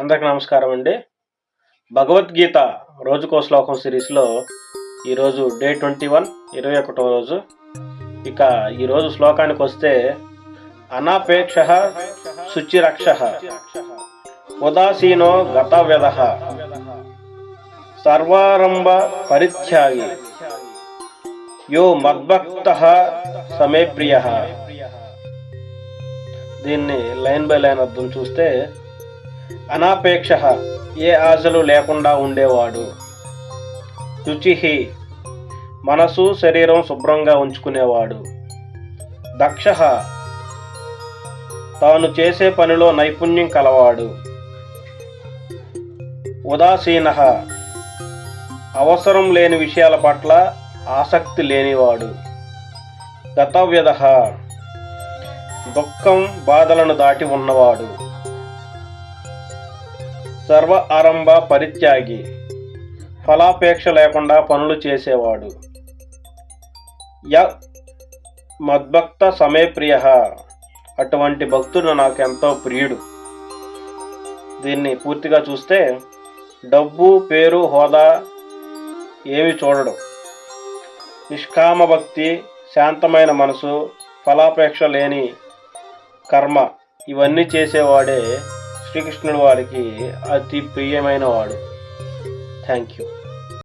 అందరికి నమస్కారం అండి. భగవద్గీత రోజుకో శ్లోకం సిరీస్లో ఈరోజు డే 21 21వ రోజు. ఇక ఈరోజు శ్లోకానికి వస్తే, అనాపేక్ష శుచిరక్ష ఉదాసీనో గతవ్యద సర్వారంభ పరిత్యాగి యో మద్భక్త సమే ప్రియ. దీన్ని లైన్ బై లైన్ అర్థం చూస్తే, అనాపేక్ష ఏ ఆశలు లేకుండా ఉండేవాడు, శుచి మనసు శరీరం శుభ్రంగా ఉంచుకునేవాడు, దక్ష తాను చేసే పనిలో నైపుణ్యం కలవాడు, ఉదాసీన అవసరం లేని విషయాల పట్ల ఆసక్తి లేనివాడు, గతవ్యద దుఃఖం బాధలను దాటి ఉన్నవాడు, సర్వ ఆరంభ పరిత్యాగి ఫలాపేక్ష లేకుండా పనులు చేసేవాడు, య మద్భక్త సమే ప్రియ అటువంటి భక్తుడు నాకు ఎంతో ప్రియుడు. దీన్ని పూర్తిగా చూస్తే, డబ్బు పేరు హోదా ఏమి చూడడు, నిష్కామ భక్తి, శాంతమైన మనసు, ఫలాపేక్ష లేని కర్మ ఇవన్నీ చేసేవాడే శ్రీకృష్ణుడు వారికి అతి ప్రియమైన వాడు. Thank you.